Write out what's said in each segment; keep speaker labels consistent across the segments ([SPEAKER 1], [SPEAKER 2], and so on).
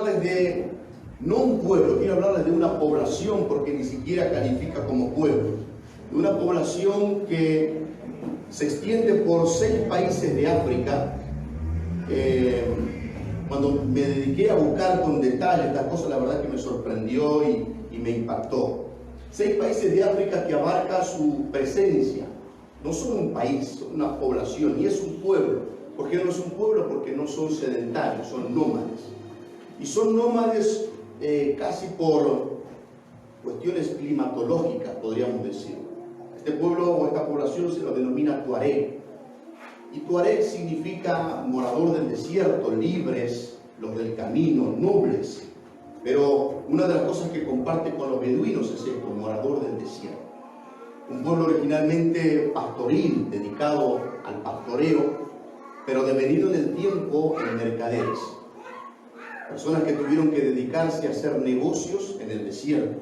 [SPEAKER 1] hablarles de, no un pueblo, quiero hablarles de una población, porque ni siquiera califica como pueblo, de una población que se extiende por 6 países de África. Cuando me dediqué a buscar con detalle estas cosas, la verdad que me sorprendió y me impactó. 6 países de África que abarca su presencia. No son un país, son una población, y es un pueblo. ¿Por qué no es un pueblo? Porque no son sedentarios, son nómades. Y son nómades casi por cuestiones climatológicas, podríamos decir. Este pueblo o esta población se lo denomina Tuareg. Y Tuareg significa morador del desierto, libres, los del camino, nobles. Pero una de las cosas que comparte con los beduinos es esto, morador del desierto. Un pueblo originalmente pastoril, dedicado al pastoreo, pero devenido en el tiempo en mercaderes. Personas que tuvieron que dedicarse a hacer negocios en el desierto.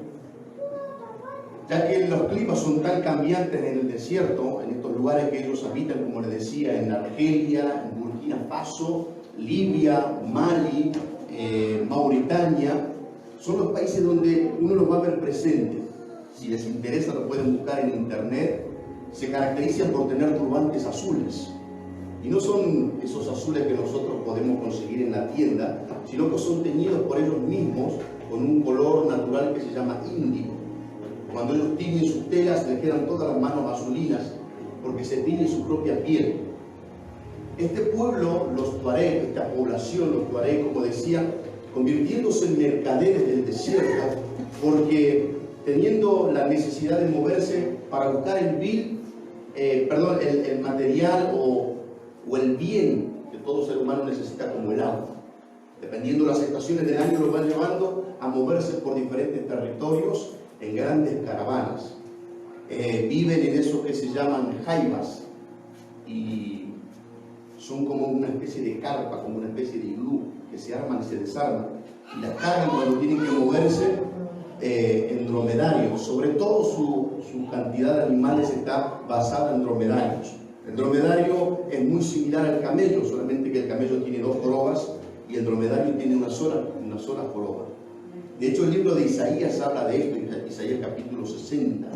[SPEAKER 1] Ya que los climas son tan cambiantes en el desierto, en estos lugares que ellos habitan, como les decía, en Argelia, en Burkina Faso, Libia, Mali, Mauritania, son los países donde uno los va a ver presentes. Si les interesa lo pueden buscar en internet. Se caracterizan por tener turbantes azules. Y no son esos azules que nosotros podemos conseguir en la tienda, sino que son teñidos por ellos mismos con un color natural que se llama índigo. Cuando ellos tiñen sus telas, les quedan todas las manos azulinas, porque se tiñen su propia piel. Este pueblo, los Tuareg, esta población, los Tuareg, como decía, convirtiéndose en mercaderes del desierto, porque teniendo la necesidad de moverse para buscar el material o el bien que todo ser humano necesita, como el agua. Dependiendo de las estaciones del año, lo van llevando a moverse por diferentes territorios en grandes caravanas. Viven en eso que se llaman jaivas y son como una especie de carpa, como una especie de iglú que se arman y se desarman y las cargan cuando tienen que moverse en dromedarios. Sobre todo su cantidad de animales está basada en dromedarios. El dromedario es muy similar al camello, solamente que el camello tiene 2 jorobas y el dromedario tiene una sola joroba. De hecho, el libro de Isaías habla de esto, Isaías capítulo 60,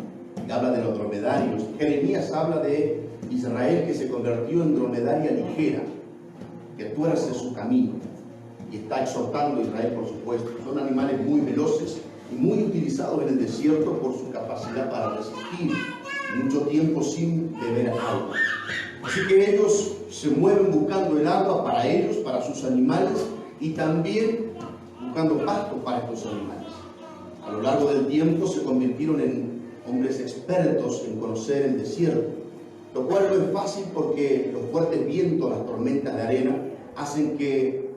[SPEAKER 1] que habla de los dromedarios. Jeremías habla de Israel que se convirtió en dromedaria ligera, que tuerce su camino, y está exhortando a Israel, por supuesto. Son animales muy veloces y muy utilizados en el desierto por su capacidad para resistir mucho tiempo sin beber agua. Así que ellos se mueven buscando el agua para ellos, para sus animales, y también buscando pasto para estos animales. A lo largo del tiempo se convirtieron en hombres expertos en conocer el desierto, lo cual no es fácil porque los fuertes vientos, las tormentas de arena, hacen que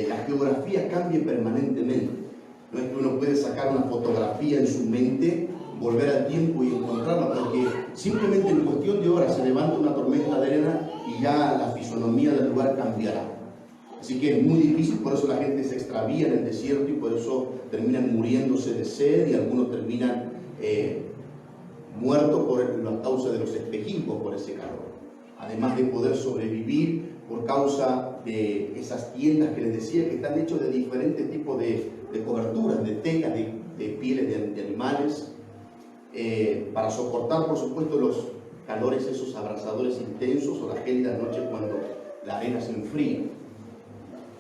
[SPEAKER 1] la geografía cambie permanentemente. No es que uno puede sacar una fotografía en su mente, volver al tiempo y encontrarla, porque simplemente en cuestión de horas se levanta una tormenta de arena y ya la fisonomía del lugar cambiará. Así que es muy difícil, por eso la gente se extravía en el desierto y por eso terminan muriéndose de sed y algunos terminan muertos por la causa de los espejismos, por ese calor. Además de poder sobrevivir por causa de esas tiendas que les decía que están hechas de diferentes tipos de coberturas, de telas, de pieles de animales, para soportar, por supuesto, los calores esos abrasadores intensos o las gélidas noches cuando la arena se enfría.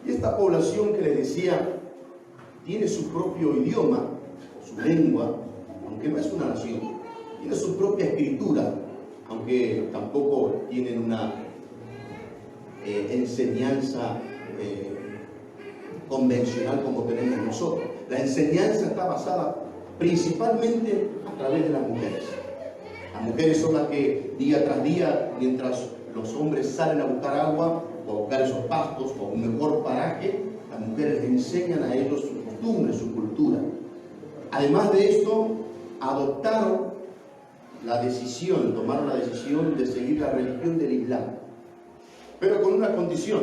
[SPEAKER 1] Y esta población que les decía tiene su propio idioma, su lengua, aunque no es una nación, tiene su propia escritura, aunque tampoco tienen una enseñanza convencional como tenemos nosotros. La enseñanza está basada principalmente a través de las mujeres. Las mujeres son las que día tras día, mientras los hombres salen a buscar agua o a buscar esos pastos o un mejor paraje, las mujeres les enseñan a ellos sus costumbres, su cultura. Además de esto, tomaron la decisión de seguir la religión del Islam, pero con una condición: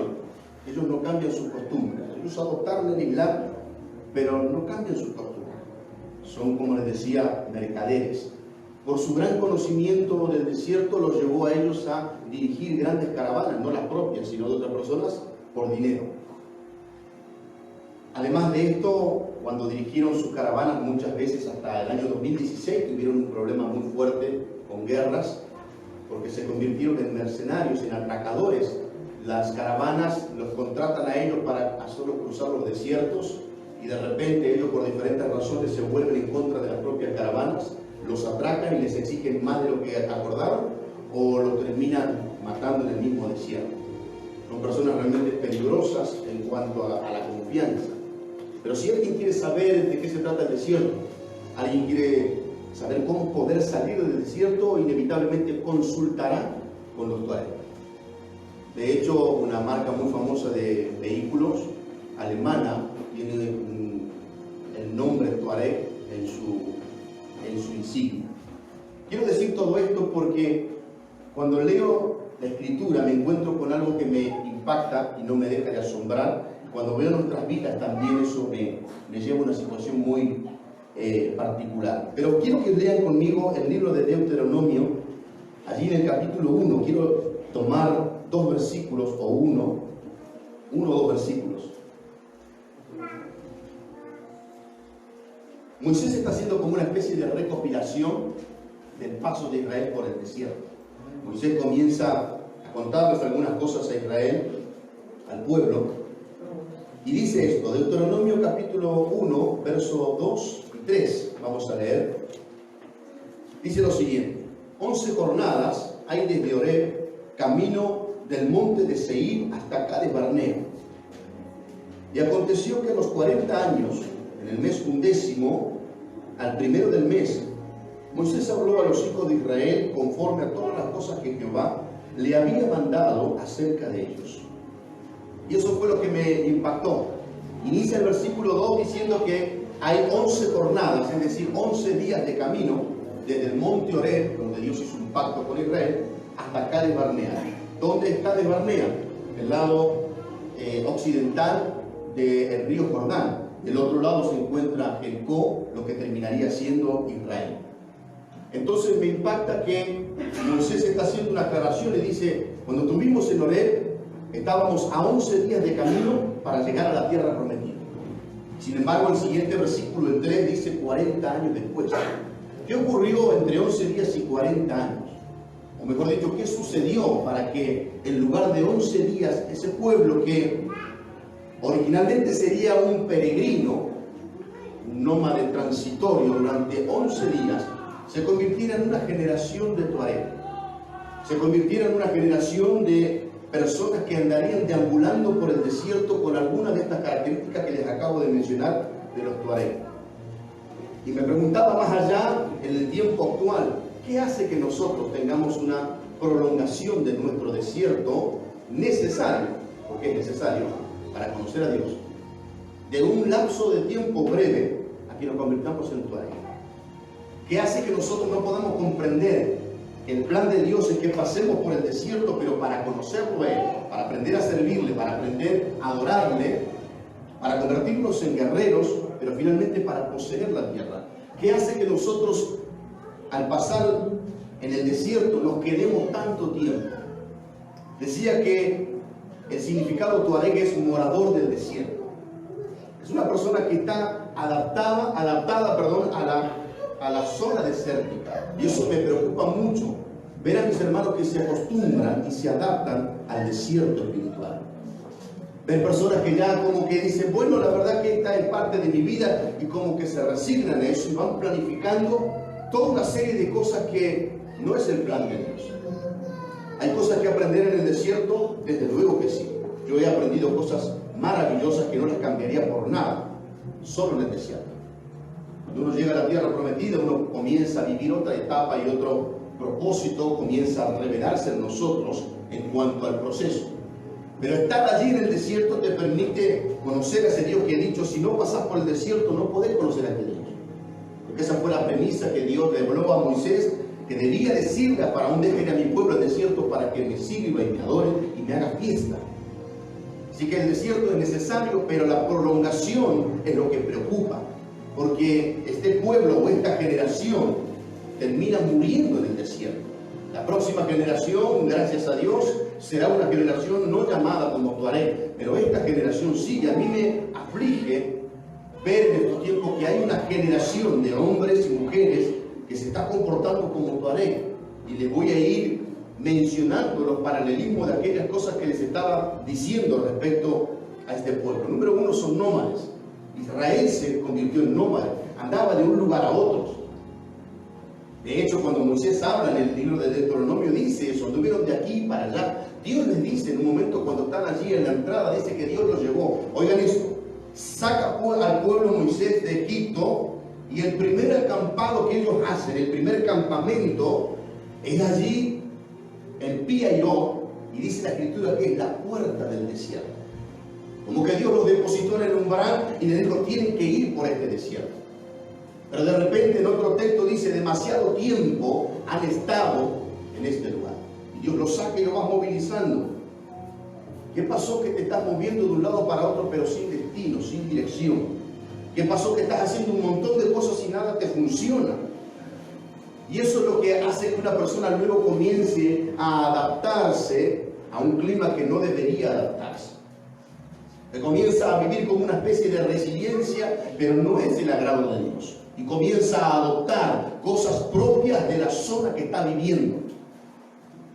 [SPEAKER 1] ellos no cambian sus costumbres. Ellos adoptaron el Islam, pero no cambian sus costumbres. Son, como les decía, mercaderes. Por su gran conocimiento del desierto los llevó a ellos a dirigir grandes caravanas, no las propias, sino de otras personas, por dinero. Además de esto, cuando dirigieron sus caravanas, muchas veces hasta el año 2016 tuvieron un problema muy fuerte con guerras, porque se convirtieron en mercenarios, en atracadores. Las caravanas los contratan a ellos para solo cruzar los desiertos, y de repente ellos, por diferentes razones, se vuelven en contra de las propias caravanas, los atracan y les exigen más de lo que acordaron, o los terminan matando en el mismo desierto. Son personas realmente peligrosas en cuanto a la confianza. Pero si alguien quiere saber de qué se trata el desierto, alguien quiere saber cómo poder salir del desierto, inevitablemente consultará con los tuareg. De hecho, una marca muy famosa de vehículos, alemana, tiene el nombre tuareg en su insignia. Quiero decir todo esto porque cuando leo la Escritura me encuentro con algo que me impacta y no me deja de asombrar. Cuando veo nuestras vidas también eso me lleva a una situación muy particular. Pero quiero que lean conmigo el libro de Deuteronomio, allí en el capítulo 1. Quiero tomar dos versículos, o uno o dos versículos. Moisés está haciendo como una especie de recopilación del paso de Israel por el desierto. Moisés comienza a contarles algunas cosas a Israel, al pueblo, y dice esto, Deuteronomio capítulo 1, verso 2 y 3, vamos a leer. Dice lo siguiente: 11 jornadas hay desde Horeb, camino del monte de Seir hasta Cades Barnea. Y aconteció que a los 40 años, en el mes 11, al primero del mes, Moisés habló a los hijos de Israel conforme a todas las cosas que Jehová le había mandado acerca de ellos. Y eso fue lo que me impactó. Inicia el versículo 2 diciendo que hay 11 jornadas, es decir, 11 días de camino desde el monte Horeb, donde Dios hizo un pacto con Israel, hasta Cades Barnea. ¿Dónde está Cades Barnea? El lado occidental del río Jordán. Del otro lado se encuentra Jericó, lo que terminaría siendo Israel. Entonces me impacta que Moisés está haciendo una aclaración y dice: cuando estuvimos en Horeb, estábamos a 11 días de camino para llegar a la tierra prometida. Sin embargo, el siguiente versículo, el 3, dice 40 años después. ¿Qué ocurrió entre 11 días y 40 años? O mejor dicho, ¿qué sucedió para que en lugar de 11 días ese pueblo que originalmente sería un peregrino, un nómade transitorio durante 11 días, se convirtiera en una generación de tuareg? Se convirtiera en una generación de personas que andarían deambulando por el desierto con algunas de estas características que les acabo de mencionar de los tuareg. Y me preguntaba más allá, en el tiempo actual, ¿qué hace que nosotros tengamos una prolongación de nuestro desierto necesario, porque es necesario, para conocer a Dios, de un lapso de tiempo breve a que nos convirtamos en tuareg? ¿Qué hace que nosotros no podamos comprender que el plan de Dios es que pasemos por el desierto, pero para conocerlo a Él, para aprender a servirle, para aprender a adorarle, para convertirnos en guerreros, pero finalmente para poseer la tierra? ¿Qué hace que nosotros, al pasar en el desierto, nos quedemos tanto tiempo? Decía que el significado tuareg es morador del desierto. Es una persona que está adaptada a la zona desértica. Y eso me preocupa mucho, ver a mis hermanos que se acostumbran y se adaptan al desierto espiritual. Ver personas que ya como que dicen, bueno, la verdad que esta es parte de mi vida, y como que se resignan a eso y van planificando toda una serie de cosas que no es el plan de Dios. ¿Hay cosas que aprender en el desierto? Desde luego que sí. Yo he aprendido cosas maravillosas que no las cambiaría por nada, solo en el desierto. Cuando uno llega a la tierra prometida, uno comienza a vivir otra etapa y otro propósito comienza a revelarse en nosotros en cuanto al proceso. Pero estar allí en el desierto te permite conocer a ese Dios que he dicho, si no pasas por el desierto no podés conocer a este Dios. Porque esa fue la premisa que Dios reveló a Moisés, que debía decirle a Faraón: dejen a mi pueblo el desierto para que me sirva y me adore y me haga fiesta. Así que el desierto es necesario, pero la prolongación es lo que preocupa, porque este pueblo o esta generación termina muriendo en el desierto. La próxima generación, gracias a Dios, será una generación no llamada como tuareg, pero esta generación sí. A mí me aflige ver en estos tiempos que hay una generación de hombres y mujeres que se está comportando como tuareg. Y les voy a ir mencionando los paralelismos de aquellas cosas que les estaba diciendo respecto a este pueblo. Número uno, son nómades. Israel se convirtió en nómade, andaba de un lugar a otro. De hecho, cuando Moisés habla en el libro de Deuteronomio, dice eso, anduvieron de aquí para allá. Dios les dice en un momento cuando están allí en la entrada, dice que Dios los llevó. Oigan esto, saca al pueblo Moisés de Egipto, y el primer acampado que ellos hacen, el primer campamento, es allí en Pi-Hahirot, y dice la escritura que es la puerta del desierto. Como que Dios los depositó en el umbral y les dijo, tienen que ir por este desierto. Pero de repente en otro texto dice, demasiado tiempo han estado en este lugar. Y Dios los saca y los va movilizando. ¿Qué pasó que te estás moviendo de un lado para otro pero sin destino, sin dirección? ¿Qué pasó que estás haciendo un montón de cosas y nada te funciona? Y eso es lo que hace que una persona luego comience a adaptarse a un clima que no debería adaptarse. Que comienza a vivir como una especie de resiliencia, pero no es el agrado de Dios. Y comienza a adoptar cosas propias de la zona que está viviendo.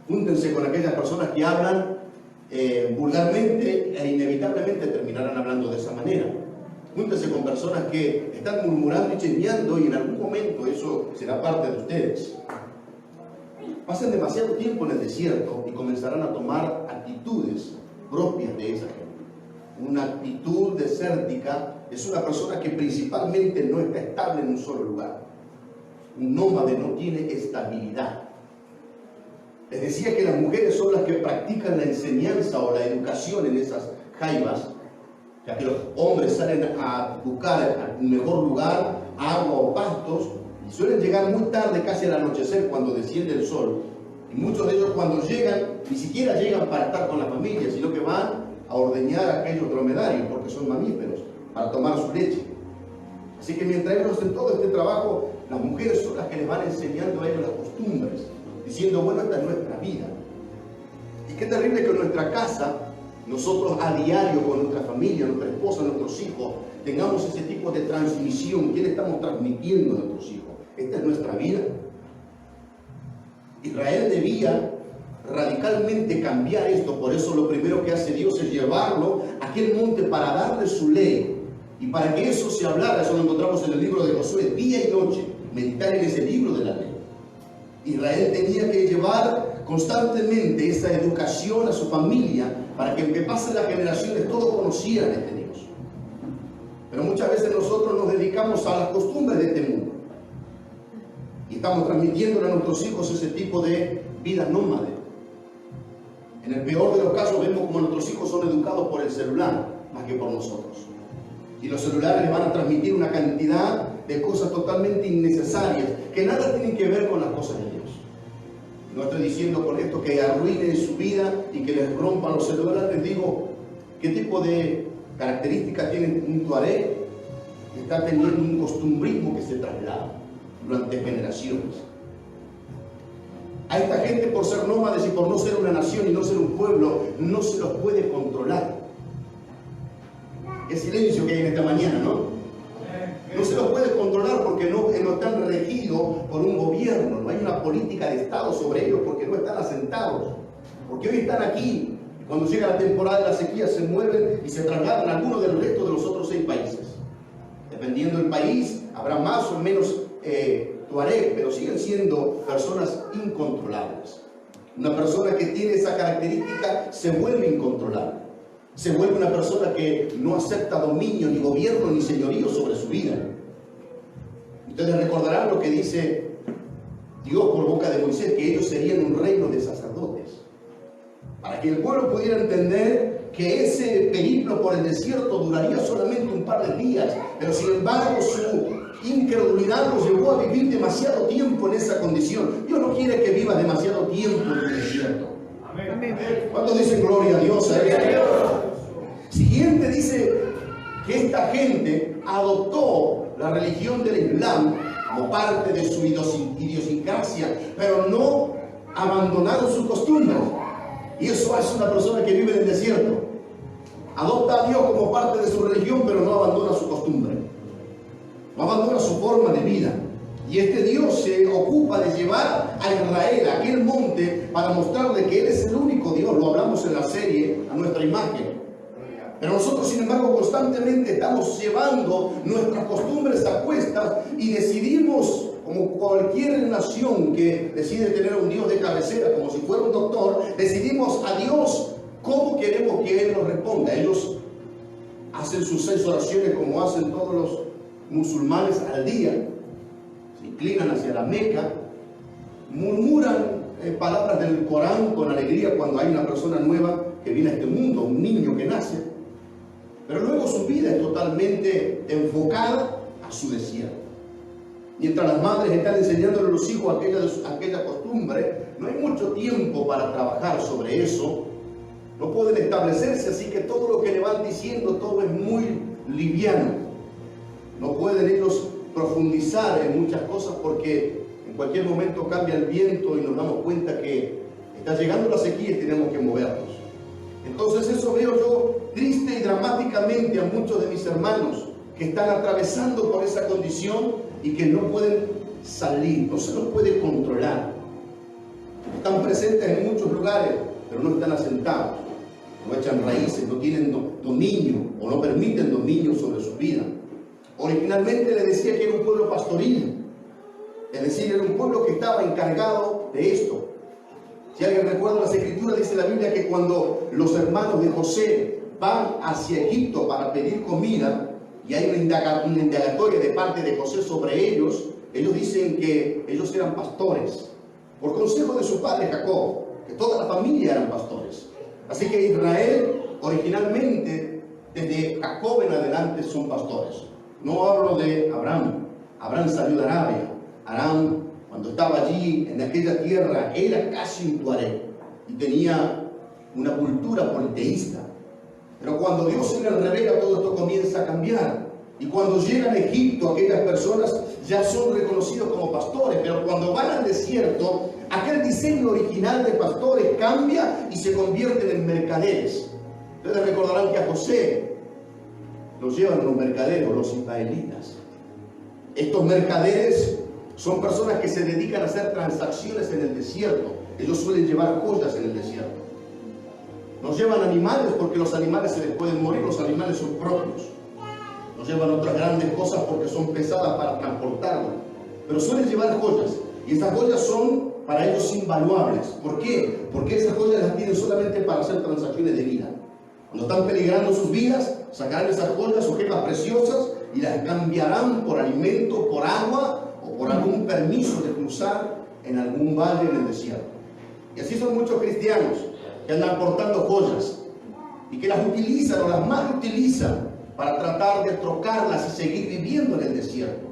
[SPEAKER 1] Júntense con aquellas personas que hablan vulgarmente e inevitablemente terminarán hablando de esa manera. Júntense con personas que están murmurando y chismeando y en algún momento eso será parte de ustedes. Pasen demasiado tiempo en el desierto y comenzarán a tomar actitudes propias de esa gente. Una actitud desértica es una persona que principalmente no está estable en un solo lugar. Un nómade no tiene estabilidad. Les decía que las mujeres son las que practican la enseñanza o la educación en esas jaivas, ya que los hombres salen a buscar un mejor lugar, agua o pastos, y suelen llegar muy tarde, casi al anochecer, cuando desciende el sol. Y muchos de ellos cuando llegan, ni siquiera llegan para estar con la familia, sino que van a ordeñar a aquellos dromedarios, porque son mamíferos, para tomar su leche. Así que mientras ellos hacen todo este trabajo, las mujeres son las que les van enseñando a ellos las costumbres, diciendo, bueno, esta es nuestra vida. Y qué terrible que en nuestra casa, nosotros a diario con nuestra familia, nuestra esposa, nuestros hijos, tengamos ese tipo de transmisión. ¿Qué le estamos transmitiendo a nuestros hijos? Esta es nuestra vida. Israel debía radicalmente cambiar esto, por eso lo primero que hace Dios es llevarlo a aquel monte para darle su ley, y para que eso se hablara. Eso lo encontramos en el libro de Josué, día y noche, meditar en ese libro de la ley. Israel tenía que llevar constantemente esa educación a su familia, para que aunque pasen las generaciones todos conocieran a este Dios. Pero muchas veces nosotros nos dedicamos a las costumbres de este mundo, y estamos transmitiendo a nuestros hijos ese tipo de vida nómade. En el peor de los casos vemos como nuestros hijos son educados por el celular más que por nosotros. Y los celulares les van a transmitir una cantidad de cosas totalmente innecesarias que nada tienen que ver con las cosas de Dios. No estoy diciendo con esto que arruinen su vida y que les rompan los celulares. Les digo, ¿qué tipo de características tiene un tuareg? Está teniendo un costumbrismo que se traslada durante generaciones. A esta gente, por ser nómades y por no ser una nación y no ser un pueblo, no se los puede controlar. Qué silencio que hay en esta mañana, ¿no? No se los puede controlar porque no están regidos por un gobierno, no hay una política de Estado sobre ellos porque no están asentados. Porque hoy están aquí, y cuando llega la temporada de la sequía se mueven y se trasladan a algunos del resto de los otros 6 países. Dependiendo del país, habrá más o menos tuareg, pero siguen siendo personas incontrolables. Una persona que tiene esa característica se vuelve incontrolable. Se vuelve una persona que no acepta dominio, ni gobierno, ni señorío sobre su vida. Ustedes recordarán lo que dice Dios por boca de Moisés, que ellos serían un reino de sacerdotes. Para que el pueblo pudiera entender que ese periplo por el desierto duraría solamente un par de días, pero sin embargo su incredulidad los llevó a vivir demasiado tiempo en esa condición. Dios no quiere que vivas demasiado tiempo en el desierto. Amén. ¿Cuántos dicen gloria a Dios? Siguiente dice que esta gente adoptó la religión del Islam como parte de su idiosincrasia, pero no abandonaron su costumbre. Y eso hace una persona que vive en el desierto. Adopta a Dios como parte de su religión, pero no abandona su costumbre. no abandona su forma de vida. Y este Dios se ocupa de llevar a Israel a aquel monte para mostrarle que Él es el único Dios. Lo hablamos en la serie, a nuestra imagen. Pero nosotros, sin embargo, constantemente estamos llevando nuestras costumbres a cuestas y decidimos, como cualquier nación que decide tener un Dios de cabecera, como si fuera un doctor, decidimos a Dios cómo queremos que Él nos responda. Ellos hacen sus 6 oraciones como hacen todos los musulmanes al día. Se inclinan hacia la Meca, murmuran palabras del Corán con alegría cuando hay una persona nueva que viene a este mundo, un niño que nace. Pero luego su vida es totalmente enfocada a su desierto. Mientras las madres están enseñándole a los hijos aquella costumbre, no hay mucho tiempo para trabajar sobre eso. No pueden establecerse, así que todo lo que le van diciendo, todo es muy liviano. No pueden ellos profundizar en muchas cosas porque en cualquier momento cambia el viento y nos damos cuenta que está llegando la sequía y tenemos que movernos. Entonces eso veo yo triste y dramáticamente a muchos de mis hermanos que están atravesando por esa condición y que no pueden salir, no se los puede controlar. Están presentes en muchos lugares, pero no están asentados, no echan raíces, no tienen dominio o no permiten dominio sobre su vida. Originalmente le decía que era un pueblo pastoril, es decir, era un pueblo que estaba encargado de esto. Si alguien recuerda las escrituras, dice la Biblia que cuando los hermanos de José van hacia Egipto para pedir comida y hay una indagatoria de parte de José sobre ellos, ellos dicen que ellos eran pastores, por consejo de su padre Jacob, que toda la familia eran pastores. Así que Israel originalmente, desde Jacob en adelante, son pastores. No hablo de Abraham. Abraham salió de Arabia. Abraham, cuando estaba allí en aquella tierra, era casi un tuareg y tenía una cultura politeísta. Pero cuando Dios se le revela, todo esto comienza a cambiar. Y cuando llegan a Egipto, aquellas personas ya son reconocidos como pastores. Pero cuando van al desierto, aquel diseño original de pastores cambia y se convierten en mercaderes. Ustedes recordarán que a José los llevan los mercaderes, los ismaelitas. Estos mercaderes son personas que se dedican a hacer transacciones en el desierto. Ellos suelen llevar joyas en el desierto. Nos llevan animales porque los animales se les pueden morir, los animales son propios. Nos llevan otras grandes cosas porque son pesadas para transportarlas. Pero suelen llevar joyas. Y esas joyas son para ellos invaluables. ¿Por qué? Porque esas joyas las tienen solamente para hacer transacciones de vida. Cuando están peligrando sus vidas, sacarán esas joyas, objetos preciosas, y las cambiarán por alimento, por agua o por algún permiso de cruzar en algún valle en el desierto. Y así son muchos cristianos que andan portando joyas y que las utilizan o las mal utilizan para tratar de trocarlas y seguir viviendo en el desierto.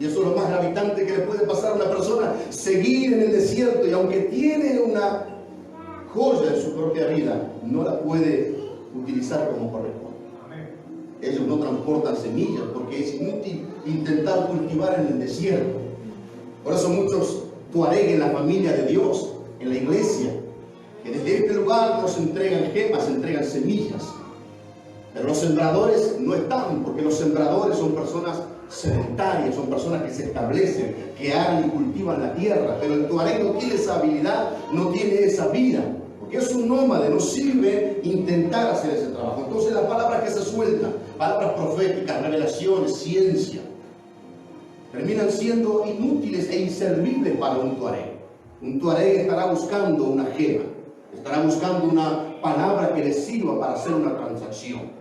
[SPEAKER 1] Y eso es lo más gravitante que le puede pasar a una persona, seguir en el desierto, y aunque tiene una joya en su propia vida, no la puede utilizar como corresponde. Ellos no transportan semillas porque es inútil intentar cultivar en el desierto. Por eso muchos tuareg en la familia de Dios, en la iglesia, que desde este lugar nos entregan gemas, entregan semillas. Pero los sembradores no están, porque los sembradores son personas sedentarias, son personas que se establecen, que aran y cultivan la tierra. Pero el tuareg no tiene esa habilidad, no tiene esa vida, porque es un nómade, no sirve intentar hacer ese trabajo. Entonces las palabras que se sueltan, palabras proféticas, revelaciones, ciencia, terminan siendo inútiles e inservibles para un tuareg. Un tuareg estará buscando una gema, estará buscando una palabra que le sirva para hacer una transacción.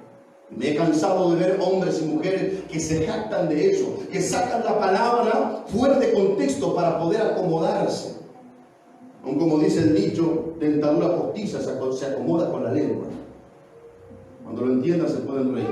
[SPEAKER 1] Me he cansado de ver hombres y mujeres que se jactan de eso, que sacan la palabra fuera de contexto para poder acomodarse. Aun como dice el dicho, dentadura postiza se acomoda con la lengua. Cuando lo entiendan se pueden reír.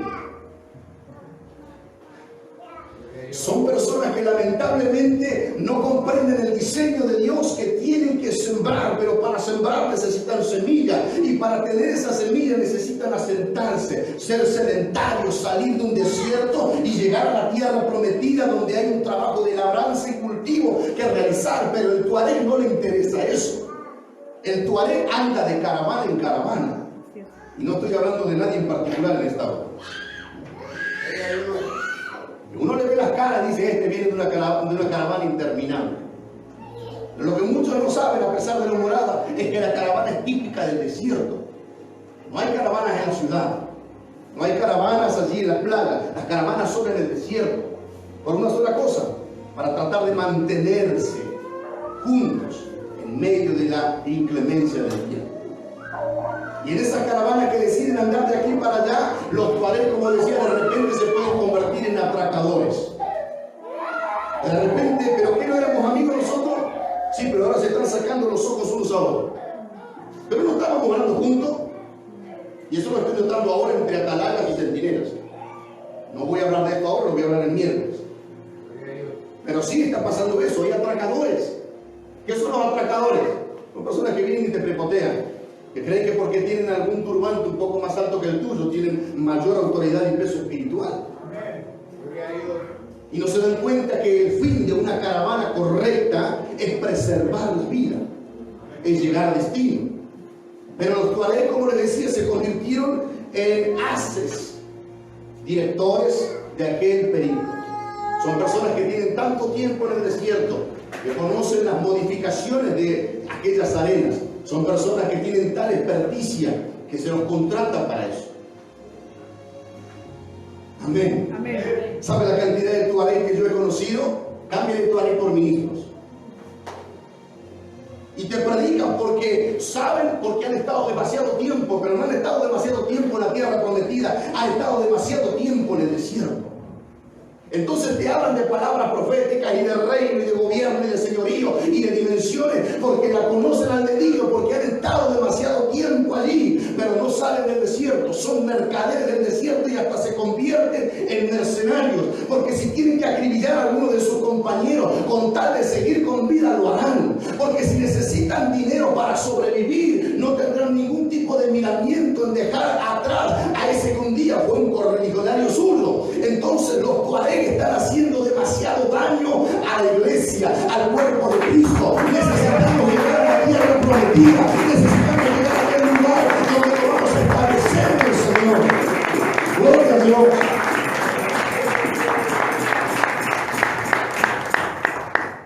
[SPEAKER 1] Son personas que lamentablemente no comprenden el diseño de Dios, que tienen que sembrar, pero para sembrar necesitan semilla, y para tener esa semilla necesitan asentarse, ser sedentarios, salir de un desierto y llegar a la tierra prometida donde hay un trabajo de labranza y cultivo que realizar. Pero el tuareg no le interesa eso. El tuareg anda de caravana en caravana, y no estoy hablando de nadie en particular en esta hora. Uno le ve las cara, dice este viene de una caravana interminable. Lo que muchos no saben, a pesar de lo morada, es que la caravana es típica del desierto. No hay caravanas en la ciudad, no hay caravanas allí en la playa, las caravanas son en el desierto, por una sola cosa, para tratar de mantenerse juntos en medio de la inclemencia del tiempo. Y en esas caravanas que deciden andar de aquí para allá, los tuareg, como decía, de repente se pueden convertir en atracadores. De repente, ¿pero qué no éramos amigos nosotros? Sí, pero ahora se están sacando los ojos unos a otros. Pero no estábamos hablando juntos. Y eso lo estoy notando ahora entre atalayas y centinelas. No voy a hablar de esto ahora, lo voy a hablar el miércoles. Pero sí está pasando eso, hay atracadores. ¿Qué son los atracadores? Son personas que vienen y te prepotean, que creen que porque tienen algún turbante un poco más alto que el tuyo, tienen mayor autoridad y peso espiritual. Y no se dan cuenta que el fin de una caravana correcta es preservar la vida, es llegar al destino. Pero los tuareg, como les decía, se convirtieron en haces, directores de aquel periodo. Son personas que tienen tanto tiempo en el desierto, que conocen las modificaciones de aquellas arenas. Son personas que tienen tal experticia que se los contratan para eso. Amén. Amén. ¿Sabe la cantidad de tuareg que yo he conocido? Cambia de tuareg por ministros. Y te predican porque saben, porque han estado demasiado tiempo, pero no han estado demasiado tiempo en la tierra prometida, han estado demasiado tiempo en el desierto. Entonces te hablan de palabras proféticas y de reino y de gobierno y de señorío y de dimensiones, porque la conocen al dedillo, porque han estado demasiado tiempo allí, pero no salen del desierto, son mercaderes del desierto y hasta se convierten en mercenarios, porque si tienen que acribillar a alguno de sus compañeros con tal de seguir con vida, lo harán, porque si necesitan dinero para sobrevivir, no tendrán ningún tipo de miramiento en dejar atrás a ese que un día fue un correligionario suyo. Entonces los tuareg están haciendo demasiado daño a la iglesia, al cuerpo de Cristo. Necesitamos llegar a la tierra prometida, necesitamos llegar a aquel lugar donde nos vamos a establecer en el Señor. Gloria a Dios.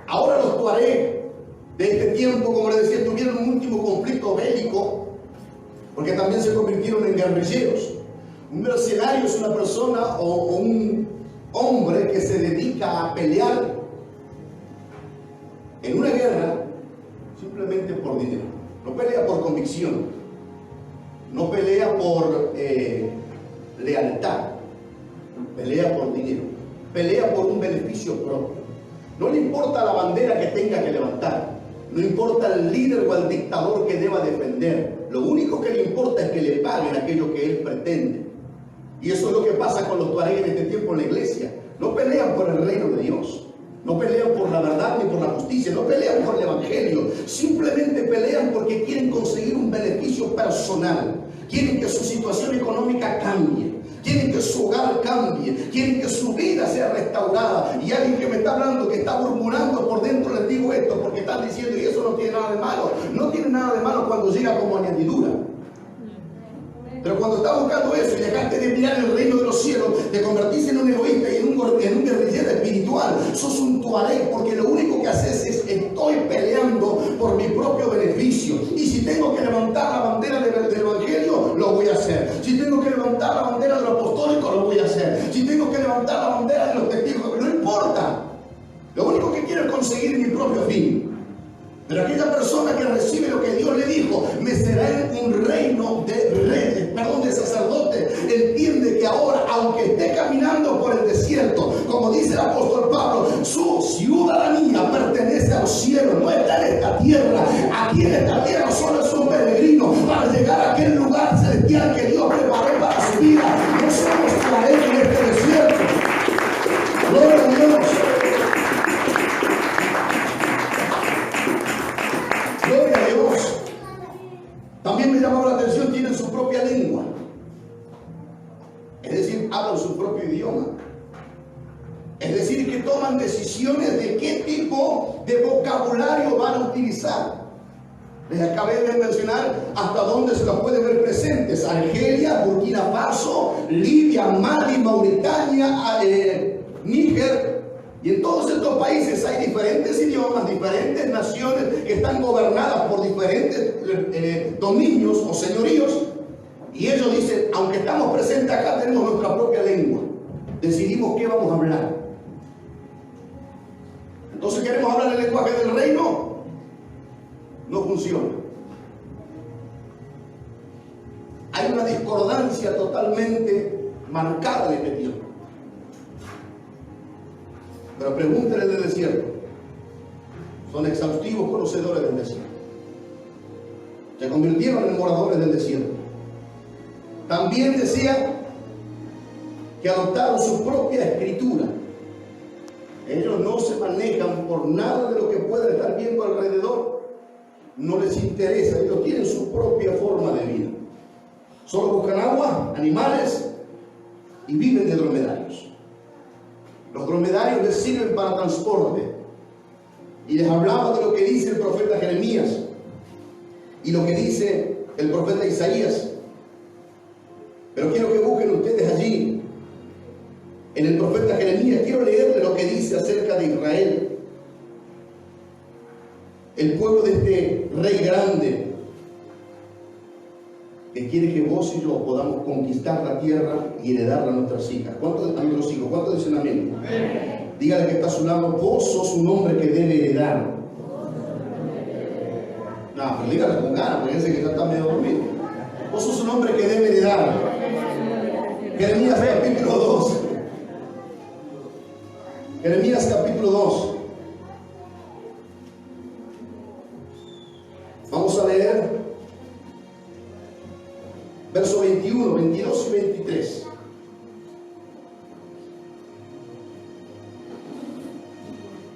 [SPEAKER 1] Ahora los tuareg de este tiempo, como les decía, tuvieron un último conflicto bélico, porque también se convirtieron en guerrilleros. Un mercenario es una persona o un hombre que se dedica a pelear en una guerra simplemente por dinero. No pelea por convicción, no pelea por lealtad, pelea por dinero, pelea por un beneficio propio. No le importa la bandera que tenga que levantar, no importa el líder o el dictador que deba defender. Lo único que le importa es que le paguen aquello que él pretende. Y eso es lo que pasa con los tuareg en este tiempo en la iglesia. No pelean por el reino de Dios, no pelean por la verdad ni por la justicia, no pelean por el evangelio, simplemente pelean porque quieren conseguir un beneficio personal, quieren que su situación económica cambie, quieren que su hogar cambie, quieren que su vida sea restaurada. Y alguien que me está hablando, que está murmurando por dentro, les digo esto, porque están diciendo, y eso no tiene nada de malo. No tiene nada de malo cuando llega como añadidura. Pero cuando estás buscando eso y dejaste de mirar el reino de los cielos, te convertís en un egoísta y en un guerrillero espiritual. Sos un tuareg, porque lo único que haces es: estoy peleando por mi propio beneficio. Y si tengo que levantar la bandera del evangelio, lo voy a hacer. Si tengo que levantar la bandera de lo apostólico, lo voy a hacer. Si tengo que levantar la bandera de los testigos, no importa. Lo único que quiero es conseguir mi propio fin. Pero aquella persona que recibe lo que Dios le dijo, me será un reino de sacerdotes, entiende que ahora, aunque esté caminando por el desierto, como dice el apóstol Pablo, su ciudadanía pertenece a los cielos, no está en esta tierra. Aquí en esta tierra solo es un peregrino para llegar a aquel lugar celestial que Dios preparó para su vida. No somos tuareg en este desierto. Gloria a Dios. Gloria a Dios. También me llamaba la atención, tienen su propia lengua. Es decir, hablan su propio idioma. Es decir, que toman decisiones de qué tipo de vocabulario van a utilizar. Les acabé de mencionar hasta dónde se los puede ver presentes: Argelia, Burkina Faso, Libia, Mali, Mauritania, Níger, y en todos estos países hay diferentes idiomas, diferentes naciones que están gobernadas por diferentes dominios o señoríos, y ellos dicen, aunque estamos presentes acá, tenemos nuestra propia lengua, decidimos qué vamos a hablar. Entonces, ¿queremos hablar el lenguaje del reino? No funciona. Hay una discordancia totalmente marcada de este tiempo. Pero pregúntenle del desierto. Son exhaustivos conocedores del desierto. Se convirtieron en moradores del desierto. También decía que adoptaron su propia escritura. Ellos no se manejan por nada de lo que puedan estar viendo alrededor. No les interesa. Ellos tienen su propia forma de vida. Solo buscan agua, animales y viven de dromedarios. Los dromedarios les sirven para transporte. Y les hablaba de lo que dice el profeta Jeremías y lo que dice el profeta Isaías. Pero quiero que busquen ustedes allí, en el profeta Jeremías, quiero leerle lo que dice acerca de Israel. El pueblo de este rey grande, que quiere que vos y yo podamos conquistar la tierra y heredarla a nuestras hijas. A nuestros hijos. ¿Cuántos dicen amén? Amén. Dígale que está a su lado, vos sos un hombre que debe heredar. No, pero dígale con ganas, porque ese que ya está medio dormido. Vos sos un hombre que debe heredar. Jeremías capítulo 2. Jeremías capítulo 2. Vamos a leer verso 21, 22 y 23.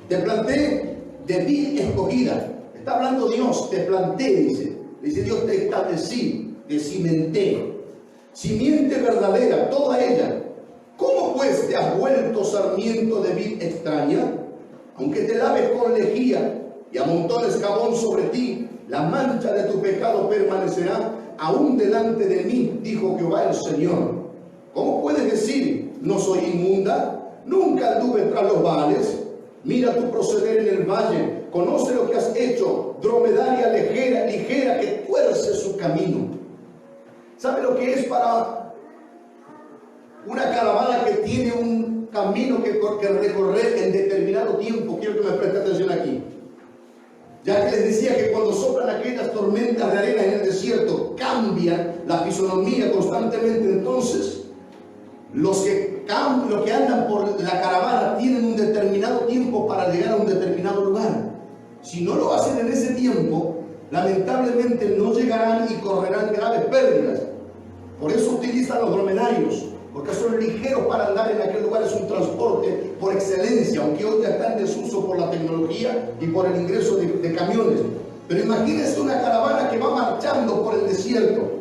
[SPEAKER 1] Te planté de vid escogida. Está hablando Dios, te planté, dice. Dice Dios, te establecí, te cimenté. Simiente verdadera, toda ella. ¿Cómo pues te has vuelto sarmiento de vid extraña? Aunque te laves con lejía y amontones jabón sobre ti, la mancha de tu pecado permanecerá aún delante de mí, dijo Jehová el Señor. ¿Cómo puedes decir, no soy inmunda? Nunca anduve tras los baales. Mira tu proceder en el valle, conoce lo que has hecho, dromedaria ligera que tuerce su camino. ¿Sabe lo que es para una caravana que tiene un camino que recorrer en determinado tiempo? Quiero que me preste atención aquí. Ya que les decía que cuando soplan aquellas tormentas de arena en el desierto, cambia la fisonomía constantemente. Entonces, los que andan por la caravana tienen un determinado tiempo para llegar a un determinado lugar. Si no lo hacen en ese tiempo, lamentablemente no llegarán y correrán graves pérdidas. Por eso utilizan los dromedarios, porque son ligeros para andar en aquel lugar. Es un transporte por excelencia, aunque hoy ya está en desuso por la tecnología y por el ingreso de camiones. Pero imagínense una caravana que va marchando por el desierto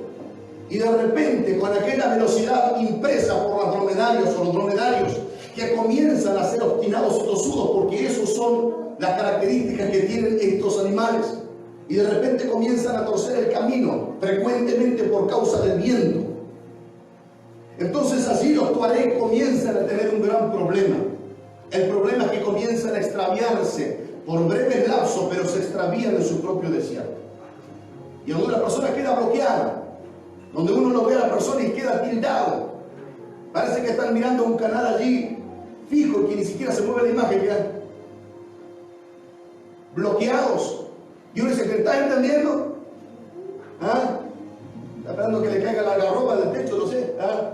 [SPEAKER 1] y de repente, con aquella velocidad impresa por los dromedarios que comienzan a ser obstinados y tosudos, porque esos son las características que tienen estos animales, y de repente comienzan a torcer el camino, frecuentemente por causa del viento. Entonces así los tuareg comienzan a tener un gran problema. El problema es que comienzan a extraviarse por breves lapsos, pero se extravían en su propio desierto. Y donde una persona queda bloqueada, donde uno lo ve a la persona y queda tildado. Parece que están mirando un canal allí fijo y que ni siquiera se mueve la imagen, quedan bloqueados. Y uno dice, ¿te estás entendiendo? ¿Ah? Está esperando que le caiga la algarroba del techo, no sé. ¿Ah?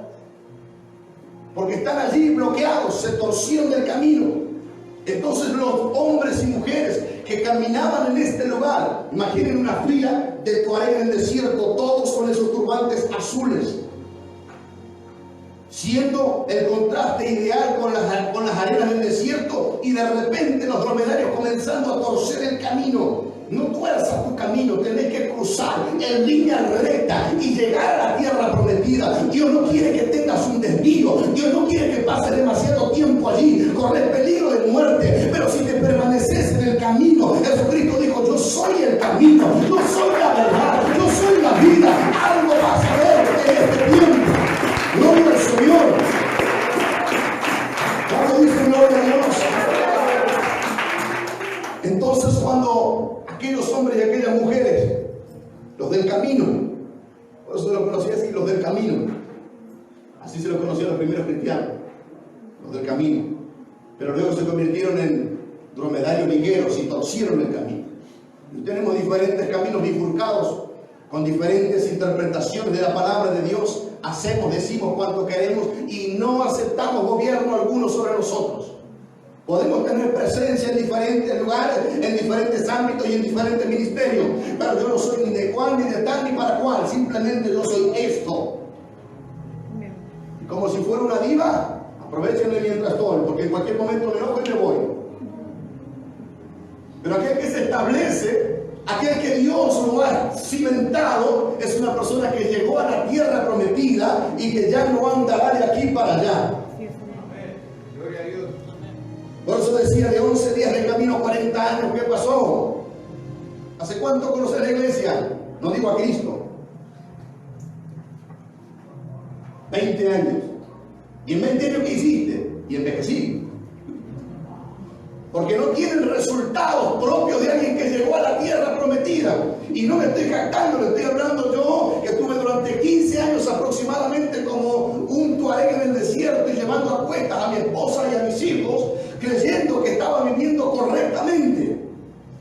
[SPEAKER 1] Porque están allí bloqueados, se torcieron del camino. Entonces los hombres y mujeres que caminaban en este lugar, imaginen una fila de tuareg en el desierto, todos con esos turbantes azules, siendo el contraste ideal con las arenas del desierto, y de repente los dromedarios comenzando a torcer el camino. No tuerzas tu camino, tenés que cruzar en línea recta y llegar a la tierra prometida. Dios no quiere que tengas un desvío, Dios no quiere que pases demasiado tiempo allí, corres peligro de muerte, pero si te permaneces en el camino, Jesucristo dijo, yo soy el camino, yo soy la verdad, yo soy la vida. Algo vas a ver en este tiempo. Gloria al Señor. Cuando dice camino. Por eso se los conocía así, los del camino. Así se los conocía a los primeros cristianos, los del camino. Pero luego se convirtieron en dromedarios ligueros y torcieron el camino. Y tenemos diferentes caminos bifurcados, con diferentes interpretaciones de la palabra de Dios. Hacemos, decimos cuanto queremos y no aceptamos gobierno alguno sobre nosotros. Podemos tener presencia en diferentes lugares, en diferentes ámbitos y en diferentes ministerios, pero yo no soy ni de cuál, ni de tal, ni para cuál. Simplemente yo soy esto. Y como si fuera una diva, aprovechenle mientras estoy, porque en cualquier momento me enojo y me voy. Pero aquel que se establece, aquel que Dios lo ha cimentado, es una persona que llegó a la tierra prometida y que ya no andará de aquí para allá.
[SPEAKER 2] Gloria a Dios.
[SPEAKER 1] Por eso decía, de 11 días de camino, 40 años, ¿qué pasó? ¿Hace cuánto conoces la iglesia? No digo a Cristo. 20 años. ¿Y en 20 años qué hiciste? Y envejecí. Porque no tienen resultados propios de alguien que llegó a la tierra prometida. Y no me estoy jactando, le estoy hablando yo, que estuve durante 15 años aproximadamente como un tuareg en el desierto y llevando a cuestas a mi esposa y a mis hijos, creyendo que estaba viviendo correctamente.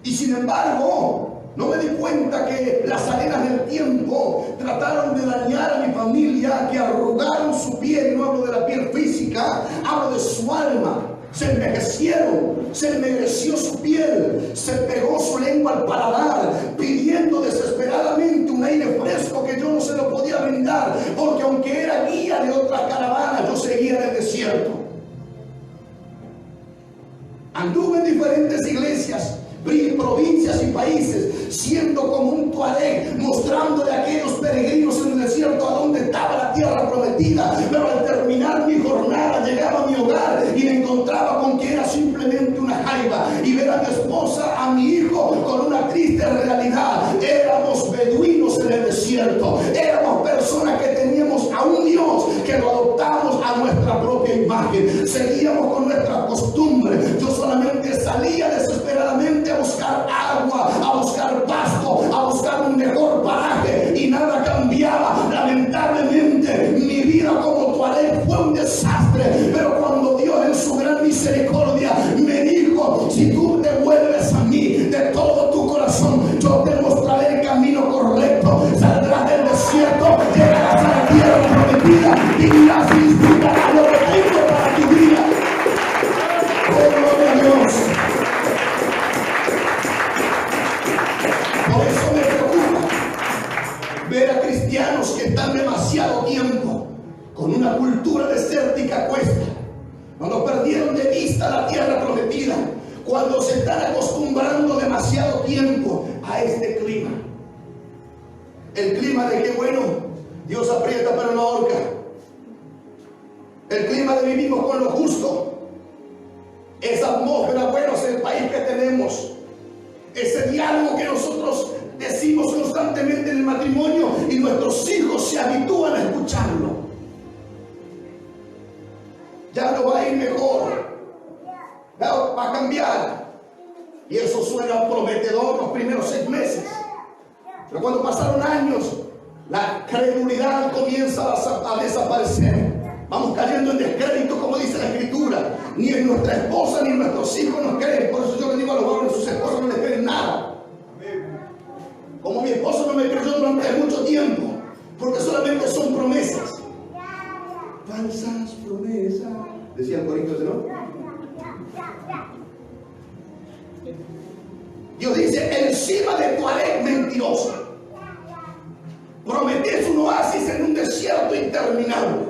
[SPEAKER 1] Y sin embargo, no me di cuenta que las arenas del tiempo trataron de dañar a mi familia, que arrugaron su piel. No hablo de la piel física, hablo de su alma. Se envejecieron, se ennegreció su piel, se pegó su lengua al paladar, pidiendo desesperadamente un aire fresco que yo no se lo podía brindar, porque aunque era guía de otras caravanas, yo seguía en el desierto. Anduve en diferentes iglesias, provincias y países, siendo como un tuareg, mostrándole a aquellos peregrinos en el desierto a dónde estaba la tierra prometida. Pero al terminar mi jornada, llegaba a mi hogar y me encontraba con que era simplemente una jaiba, y ver a mi esposa, a mi hijo, con una triste realidad. Éramos beduinos en el desierto, éramos personas que teníamos a un Dios que lo adoptamos a nuestra propia imagen, seguíamos con nuestra costumbre. Yo solamente salía desesperadamente a buscar agua, a buscar pasto, a buscar un mejor paraje, y nada cambiaba. Lamentablemente mi vida como tuareg fue un desastre, pero cuando Dios en su gran misericordia me dijo: si tú te vuelves a mí de todo tu corazón, yo te mostraré el camino correcto, saldrás del desierto, llegarás a la tierra prometida y dirás y disfrutarás lo que tengo para tu vida. Oh, gloria a Dios. Por eso me preocupa ver a cristianos que están demasiado tiempo con una cultura desértica a cuesta, cuando perdieron de vista la tierra prometida, cuando se están acostumbrando demasiado tiempo a este clima. El clima de que, bueno, Dios aprieta pero no ahorca. El clima de vivimos con lo justo. Esa atmósfera, bueno, es el país que tenemos. Ese diálogo que nosotros decimos constantemente en el matrimonio y nuestros hijos se habitúan a escucharlo. Ya no va a ir mejor, va a cambiar. Y eso suena prometedor los primeros 6 meses. Pero cuando pasaron años, la credulidad comienza a desaparecer. Vamos cayendo en descrédito, como dice la Escritura. Ni en nuestra esposa ni en nuestros hijos nos creen. Por eso yo le digo a los varones: sus esposas no les creen nada. Como mi esposo no me creyó durante mucho tiempo, porque solamente son promesas. Falsas promesas, decía el corito ese, ¿no? Dios dice: encima de tuareg mentiroso, prometés un oasis en un desierto interminable.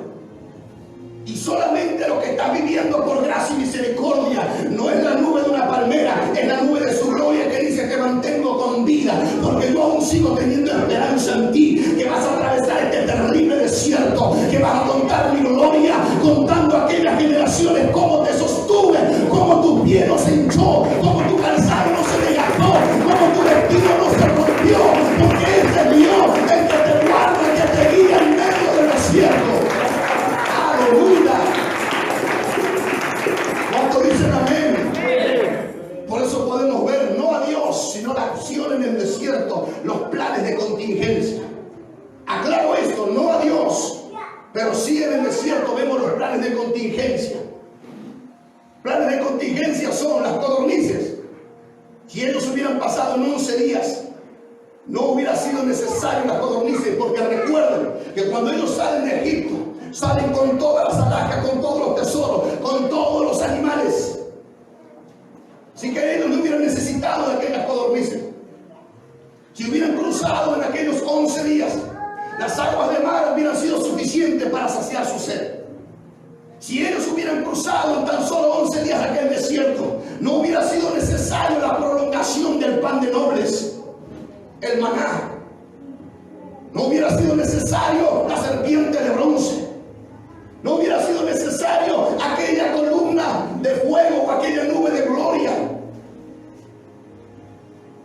[SPEAKER 1] Y solamente lo que está viviendo por gracia y misericordia no es la nube de una palmera, es la nube de su gloria, que dice: te mantengo con vida, porque yo aún sigo teniendo esperanza en ti, que vas a atravesar este terrible desierto, que vas a contar mi gloria, contando a aquellas generaciones cómo te sostuve, cómo tu pie no se hinchó, cómo tu calzado no se desgastó, cómo tu vestido no se rompió, porque este es Dios, el que te guarda, el que te guía en medio del desierto. ¡Aleluya! ¿Cuánto dicen amén? Por eso podemos ver no a Dios, sino la acción en el desierto, los planes de contingencia. planes de contingencia. Planes de contingencia son las codornices. Si ellos hubieran pasado en 11 días, no hubiera sido necesario las codornices, porque recuerden que cuando ellos salen de Egipto, salen con todas las alhajas, con todos los tesoros, con todos los animales. Así que ellos no hubieran necesitado de aquellas codornices. Si hubieran cruzado en aquellos 11 días, las aguas de mar hubieran sido suficientes para saciar su sed. Si ellos hubieran cruzado en tan solo 11 días aquel desierto, no hubiera sido necesario la prolongación del pan de nobles, el maná. No hubiera sido necesario la serpiente de bronce. No hubiera sido necesario aquella columna de fuego o aquella nube de gloria.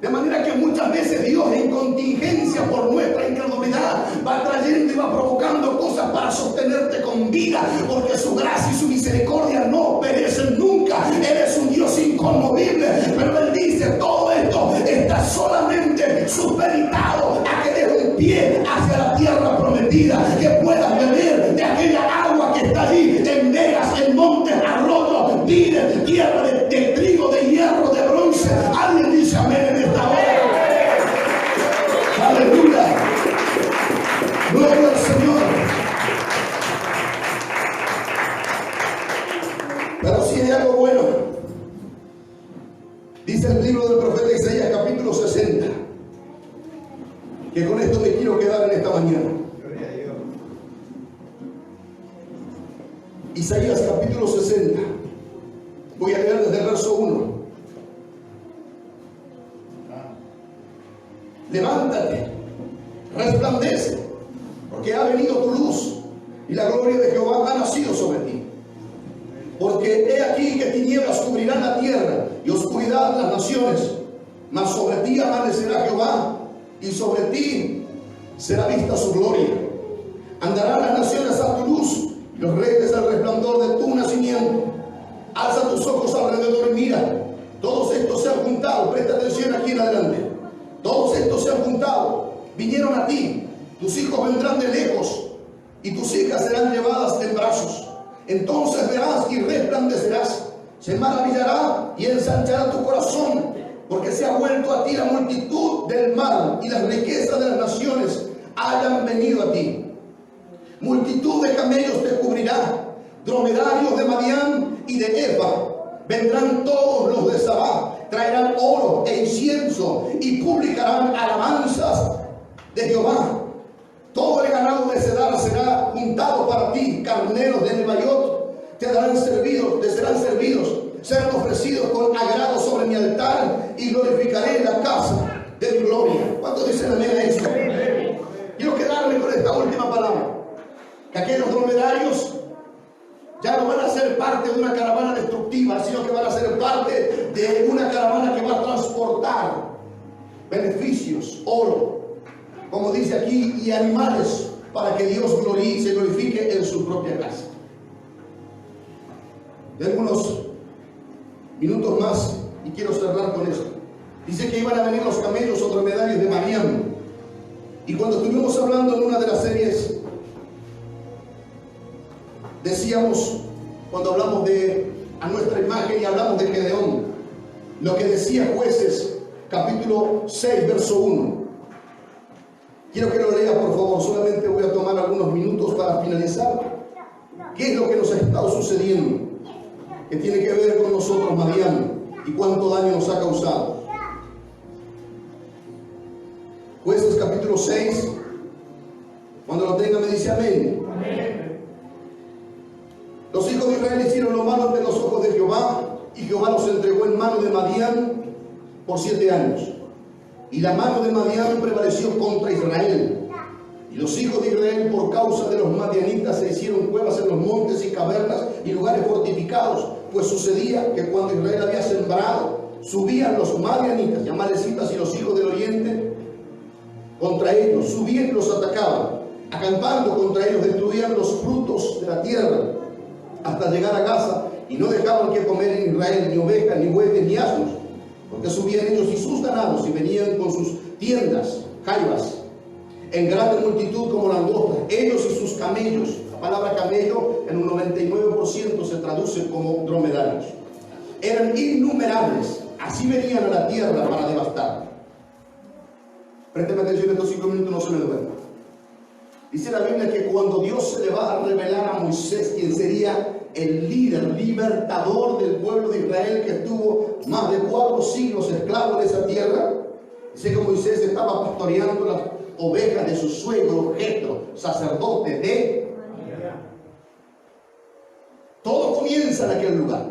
[SPEAKER 1] De manera que muchas veces Dios, en contingencia por nuestra incredulidad, va trayendo y va provocando cosas para sostenerte con vida, porque su gracia y su misericordia no perecen nunca. Él es un Dios inconmovible, pero Él dice: todo esto está solamente supeditado a que des un pie hacia la tierra prometida, que puedas beber de aquella agua que está allí, en vegas, en montes, arroyos, vides, tierra de trigo, de hierro, de bronce. Alguien dice amén en esta hora. Aleluya. Gloria al Señor. Pero si hay algo bueno, dice el libro del profeta Isaías, capítulo 60, que con esto me quiero quedar en esta mañana.
[SPEAKER 2] Gloria a Dios.
[SPEAKER 1] Isaías capítulo 60. Voy a leer desde el verso 1. Levántate, resplandece, porque ha venido tu luz y la gloria de Jehová ha nacido sobre ti. Porque he aquí que tinieblas cubrirán la tierra y oscuridad las naciones, mas sobre ti amanecerá Jehová y sobre ti será vista su gloria. Andarán las naciones a tu luz y los reyes al resplandor de tu nacimiento. Alza tus ojos alrededor y mira, todos estos se han juntado. Presta atención aquí en adelante. Todos estos se han juntado, vinieron a ti. Tus hijos vendrán de lejos y tus hijas serán llevadas en brazos. Entonces verás y resplandecerás, se maravillará y ensanchará tu corazón, porque se ha vuelto a ti la multitud del mar y las riquezas de las naciones hayan venido a ti. Multitud de camellos te cubrirá, dromedarios de Madián y de Efa. Vendrán todos los de Sabá, traerán oro e incienso y publicarán alabanzas de Jehová. Todo el ganado de Cedar será juntado para ti, carneros de Nebaiot te serán servidos, serán ofrecidos con agrado sobre mi altar y glorificaré la casa de mi gloria. ¿Cuántos dicen amén a eso? Quiero quedarme con esta última palabra, que aquellos dromedarios ya no van a ser parte de una caravana destructiva, sino que van a ser parte de una caravana que va a transportar beneficios, oro, como dice aquí, y animales, para que Dios se glorifique en su propia casa. De algunos minutos más y quiero cerrar con esto. Dice que iban a venir los camellos o dromedarios de Madián. Y cuando estuvimos hablando en una de las series, decíamos, cuando hablamos a nuestra imagen y hablamos de Gedeón, lo que decía Jueces capítulo 6 verso 1. Quiero que lo lea, por favor. Solamente voy a tomar algunos minutos para finalizar. ¿Qué es lo que nos ha estado sucediendo? Que tiene que ver con nosotros, Madián, y cuánto daño nos ha causado. Jueces capítulo 6. Cuando lo tenga me dice amén. Amén. Los hijos de Israel hicieron lo malo ante los ojos de Jehová, y Jehová los entregó en mano de Madián por 7 años. Y la mano de Madián prevaleció contra Israel. Y los hijos de Israel, por causa de los madianitas, se hicieron cuevas en los montes y cavernas y lugares fortificados. Pues sucedía que cuando Israel había sembrado, subían los madianitas y amalecitas y los hijos del oriente contra ellos. Subían y los atacaban. Acampando contra ellos, destruían los frutos de la tierra hasta llegar a Gaza, y no dejaban que comer en Israel ni ovejas, ni bueyes, ni asnos, porque subían ellos y sus ganados y venían con sus tiendas, jaivas, en grande multitud como langostas, ellos y sus camellos. palabra camello en un 99% se traduce como dromedarios. Eran innumerables, así venían a la tierra para devastar. Présteme atención, estos 5 minutos no se me duerman. Dice la Biblia que cuando Dios se le va a revelar a Moisés, quien sería el líder, libertador del pueblo de Israel, que estuvo más de 4 siglos esclavo de esa tierra, dice que Moisés estaba pastoreando las ovejas de su suegro Jetro, sacerdote de Madián. Todo comienza en aquel lugar.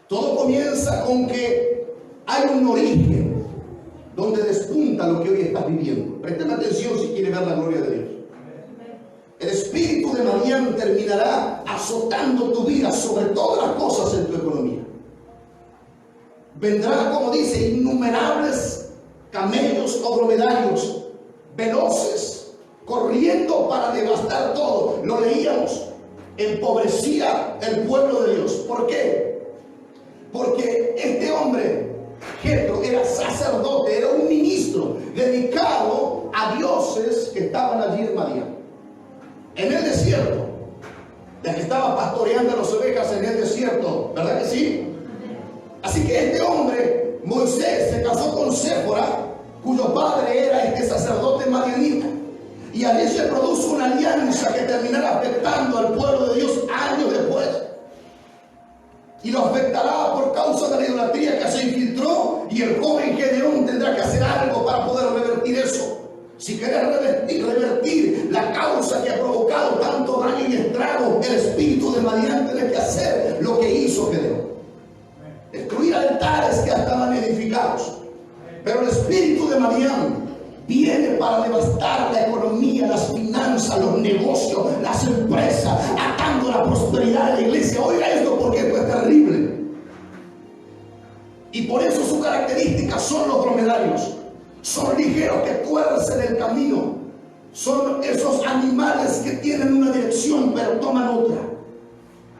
[SPEAKER 1] Todo comienza con que hay un origen donde despunta lo que hoy estás viviendo. Presten atención si quiere ver la gloria de Dios. El espíritu de Madián terminará azotando tu vida sobre todas las cosas en tu economía. Vendrá, como dice, innumerables camellos o dromedarios veloces, corriendo para devastar todo. Lo leíamos. Empobrecía el pueblo de Dios. ¿Por qué? Porque este hombre, Jetro, era sacerdote, era un ministro dedicado a dioses que estaban allí en Madián. En el desierto, ya que estaba pastoreando las ovejas en el desierto, ¿verdad que sí? Así que este hombre, Moisés, se casó con Séfora, cuyo padre era este sacerdote madianita. Y allí se produjo una alianza que terminará afectando al pueblo de Dios años después. Y lo afectará por causa de la idolatría que se infiltró, y el joven Gedeón tendrá que hacer algo para poder revertir eso. Si querés revertir la causa que ha provocado tanto daño y estrago, el espíritu de Madián tiene que hacer lo que hizo Gedeón: destruir altares que estaban edificados. Pero el espíritu de Madián viene para devastar la economía, las finanzas, los negocios, las empresas, atando la prosperidad de la iglesia. Oiga esto, porque esto es terrible. Y por eso sus características son los dromedarios. Son ligeros que tuercen el camino. Son esos animales que tienen una dirección pero toman otra.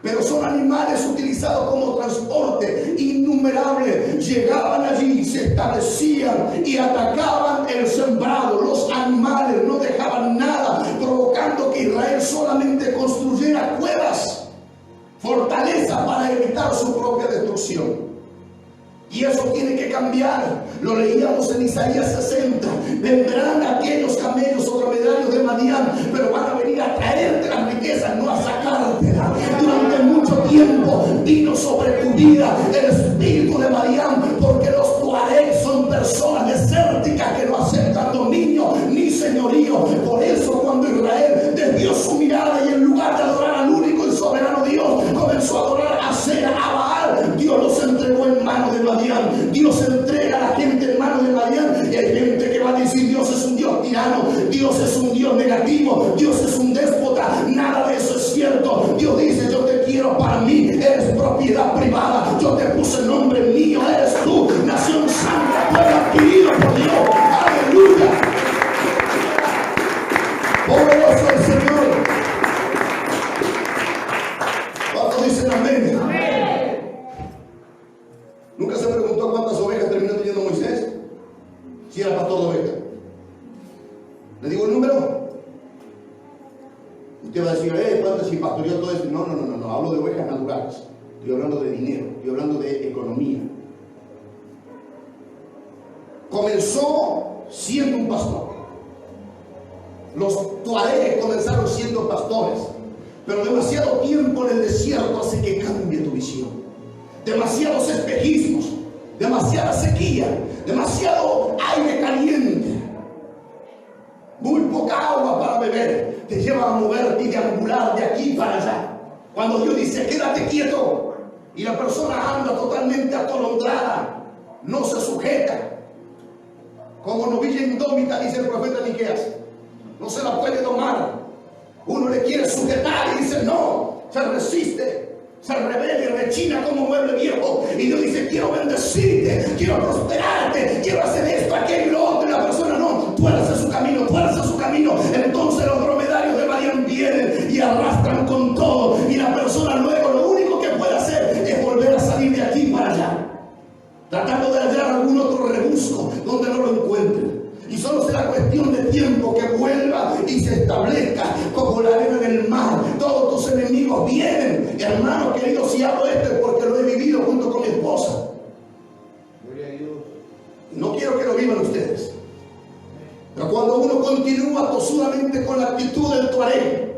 [SPEAKER 1] Pero son animales utilizados como transporte. Innumerables llegaban allí, se establecían y atacaban el sembrado. Los animales no dejaban nada, provocando que Israel solamente construyera cuevas, fortalezas, para evitar su propia destrucción. Y eso tiene que cambiar. Lo leíamos en Isaías 60. Vendrán aquellos camellos o dromedarios de Madián, pero van a venir a traerte las riquezas, no a sacártelas. Durante mucho tiempo vino sobre tu vida el espíritu de Madián, porque los tuareg son personas desérticas que no aceptan dominio ni señorío. Por eso cuando Israel desvió su mirada y en lugar de adorar al único y soberano Dios, comenzó a adorar a Sera, a Baal, Dios los entregó en manos de Madián. Dios entrega a la gente en manos de Madián, y hay gente que va a decir: Dios es un Dios tirano, Dios es un Dios negativo, Dios es un déspota. Nada de eso es cierto. Dios dice: yo te quiero para mí, eres propiedad privada, yo te puse nombre mío, eres tú, nación santa, pueblo adquirido por Dios. Aleluya. Poderoso el Señor. ¿Cuántos dicen amén? ¿Nunca se preguntó cuántas ovejas terminó teniendo Moisés? Si era pastor de ovejas. ¿Le digo el número? Usted va a decir: ¿cuántas si pastoreó todo eso? No, hablo de ovejas naturales. Estoy hablando de dinero, estoy hablando de economía. Comenzó siendo un pastor. Los tuaregs comenzaron siendo pastores, pero demasiado tiempo en el desierto hace que cambie tu visión. Demasiados espejismos, demasiada sequía, demasiado aire caliente, muy poca agua para beber, te lleva a moverte y deambular de aquí para allá. Cuando Dios dice: quédate quieto, y la persona anda totalmente atolondrada, no se sujeta, como novilla indómita, dice el profeta Miqueas, no se la puede domar. Uno le quiere sujetar y dice no, se resiste, se revela y rechina como mueble viejo. Y Dios dice: quiero bendecirte, quiero prosperarte, quiero hacer esto, aquello y lo otro. Y la persona no, tuerce su camino, tuerce su camino. Entonces los dromedarios de Madián vienen y arrastran con todo. Y la persona luego lo único que puede hacer es volver a salir de aquí para allá, tratando de hallar algún otro rebusco donde no lo encuentre. Y solo será cuestión de tiempo que vuelva y se establezca como la arena de el mar, todos tus enemigos vienen. Hermanos queridos, si hablo esto es porque lo he vivido junto con mi esposa.
[SPEAKER 2] Gloria a Dios.
[SPEAKER 1] No quiero que lo vivan ustedes. Pero cuando uno continúa tosudamente con la actitud del tuareg,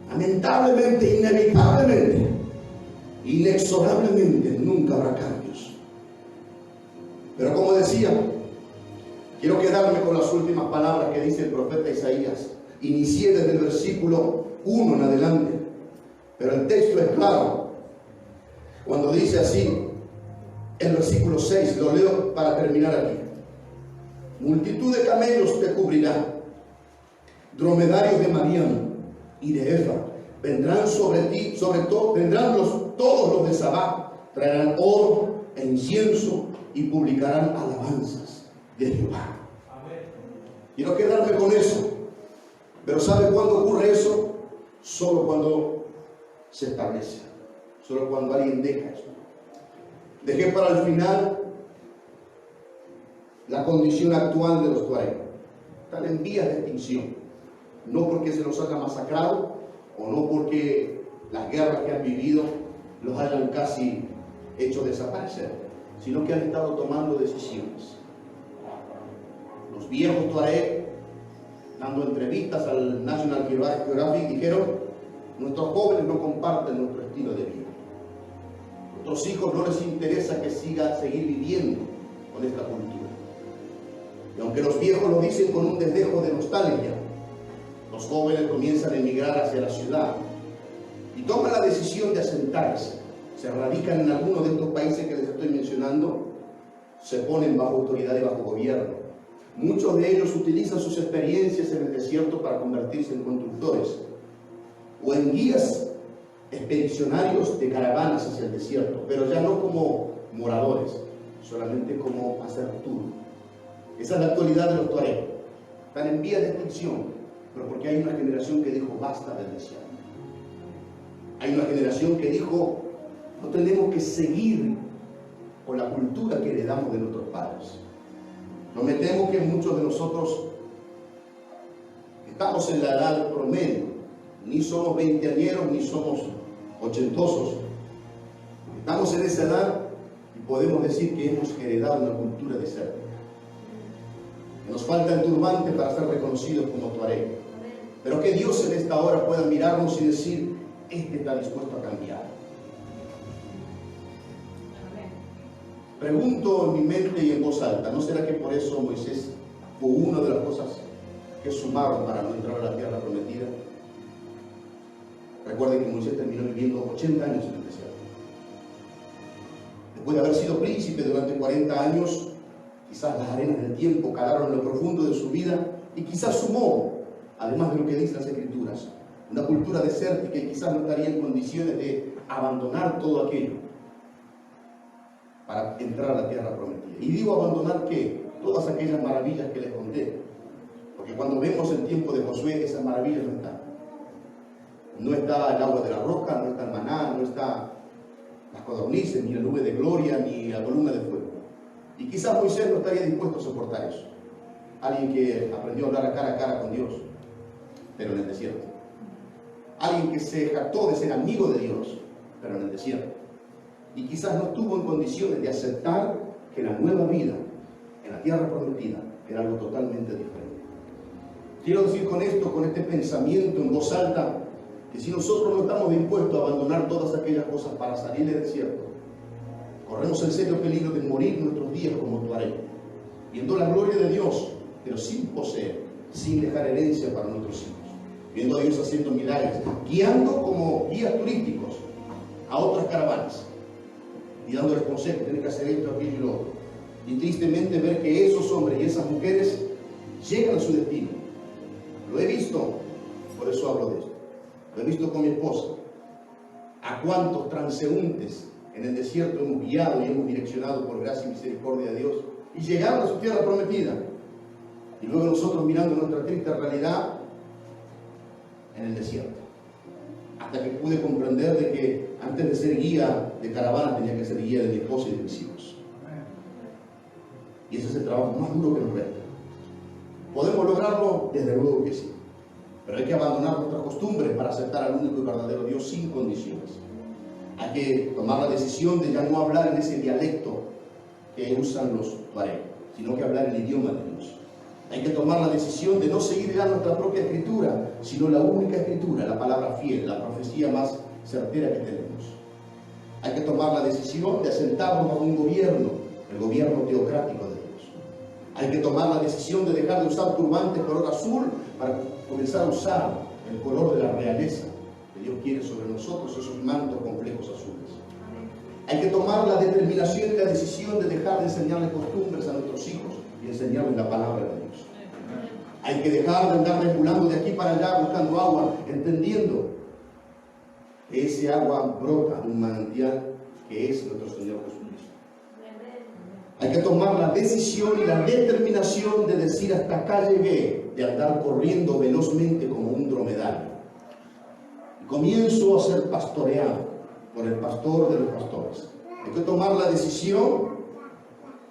[SPEAKER 1] lamentablemente, inevitablemente, inexorablemente, nunca habrá cambios. Pero como decía, quiero quedarme con las últimas palabras que dice el profeta Isaías. Inicié desde el versículo 1 en adelante, pero el texto es claro. Cuando dice así, el versículo 6, lo leo para terminar aquí. Multitud de camellos te cubrirá, dromedarios de Madián y de Efa vendrán sobre ti, vendrán todos los de Sabá, traerán oro e incienso y publicarán alabanzas de Jehová. Quiero quedarme con eso. Pero ¿sabe cuándo ocurre eso? Solo cuando se establece, solo cuando alguien deja eso. Dejé para el final la condición actual de los tuareg. Están en vías de extinción, no porque se los haya masacrado o no porque las guerras que han vivido los hayan casi hecho desaparecer, sino que han estado tomando decisiones. Los viejos tuareg, dando entrevistas al National Geographic, dijeron: nuestros jóvenes no comparten nuestro estilo de vida. Nuestros hijos no les interesa que seguir viviendo con esta cultura. Y aunque los viejos lo dicen con un desdejo de nostalgia, los jóvenes comienzan a emigrar hacia la ciudad y toman la decisión de asentarse. Se radican en alguno de estos países que les estoy mencionando, se ponen bajo autoridad y bajo gobierno. Muchos de ellos utilizan sus experiencias en el desierto para convertirse en constructores o en guías expedicionarios de caravanas hacia el desierto, pero ya no como moradores, solamente como hacer tour. Esa es la actualidad de los tuareg. Están en vía de extinción, pero porque hay una generación que dijo basta del desierto. Hay una generación que dijo no tenemos que seguir con la cultura que heredamos de nuestros padres. No me temo que muchos de nosotros estamos en la edad promedio, ni somos veinteañeros ni somos ochentosos. Estamos en esa edad y podemos decir que hemos heredado una cultura desértica. Nos falta el turbante para ser reconocidos como tuareg. Pero que Dios en esta hora pueda mirarnos y decir: este está dispuesto a cambiar. Pregunto en mi mente y en voz alta, ¿no será que por eso Moisés fue una de las cosas que sumaron para no entrar a la tierra prometida? Recuerden que Moisés terminó viviendo 80 años en el desierto. Después de haber sido príncipe durante 40 años, quizás las arenas del tiempo calaron en lo profundo de su vida y quizás sumó, además de lo que dicen las Escrituras, una cultura desértica y quizás no estaría en condiciones de abandonar todo aquello para entrar a la tierra prometida. Y digo abandonar ¿qué? Todas aquellas maravillas que les conté. Porque cuando vemos el tiempo de Josué, esas maravillas no están. No está el agua de la roca, no está el maná, no está las codornices, ni la nube de gloria, ni la columna de fuego. Y quizás Moisés no estaría dispuesto a soportar eso. Alguien que aprendió a hablar a cara con Dios, pero en el desierto. Alguien que se jactó de ser amigo de Dios, pero en el desierto. Y quizás no estuvo en condiciones de aceptar que la nueva vida en la tierra prometida era algo totalmente diferente. Quiero decir con esto, con este pensamiento en voz alta, que si nosotros no estamos dispuestos a abandonar todas aquellas cosas para salir del desierto, corremos el serio peligro de morir nuestros días como tuareg, viendo la gloria de Dios, pero sin poseer, sin dejar herencia para nuestros hijos, viendo a Dios haciendo milagros, guiando como guías turísticos a otras caravanas y dándoles consejos: tienen que hacer esto, aquello y lo otro. Y tristemente ver que esos hombres y esas mujeres llegan a su destino. Lo he visto, por eso hablo de esto. Lo he visto con mi esposa. A cuántos transeúntes en el desierto hemos guiado y hemos direccionado por gracia y misericordia de Dios y llegaron a su tierra prometida. Y luego nosotros mirando nuestra triste realidad en el desierto. Hasta que pude comprender de que antes de ser guía de caravana tenía que ser guía de mi esposa y de mis hijos. Y ese es el trabajo más duro que nos resta. ¿Podemos lograrlo? Desde luego que sí. Pero hay que abandonar nuestras costumbres para aceptar al único y verdadero Dios sin condiciones. Hay que tomar la decisión de ya no hablar en ese dialecto que usan los tuareg, sino que hablar el idioma de Dios. Hay que tomar la decisión de no seguir ya nuestra propia escritura, sino la única escritura, la palabra fiel, la profecía más certera que tenemos. Hay que tomar la decisión de asentarnos bajo un gobierno, el gobierno teocrático de Dios. Hay que tomar la decisión de dejar de usar turbantes color azul para comenzar a usar el color de la realeza que Dios quiere sobre nosotros, esos mantos complejos azules. Hay que tomar la determinación y la decisión de dejar de enseñarles costumbres a nuestros hijos y enseñarles la palabra de Dios. Hay que dejar de andar regulando de aquí para allá buscando agua, entendiendo que ese agua brota de un manantial que es nuestro Señor Jesucristo. Hay que tomar la decisión y la determinación de decir hasta acá llegué, de andar corriendo velozmente como un dromedario. Y comienzo a ser pastoreado por el pastor de los pastores. Hay que tomar la decisión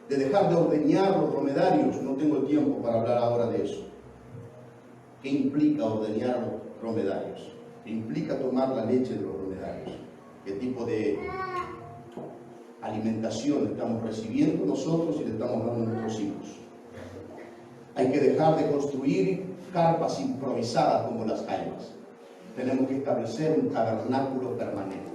[SPEAKER 1] de dejar de ordeñar los dromedarios. No tengo el tiempo para hablar ahora de eso. ¿Qué implica ordeñar a los dromedarios? ¿Qué implica tomar la leche de los dromedarios? ¿Qué tipo de alimentación estamos recibiendo nosotros y le estamos dando a nuestros hijos? Hay que dejar de construir carpas improvisadas como las jaimas. Tenemos que establecer un tabernáculo permanente.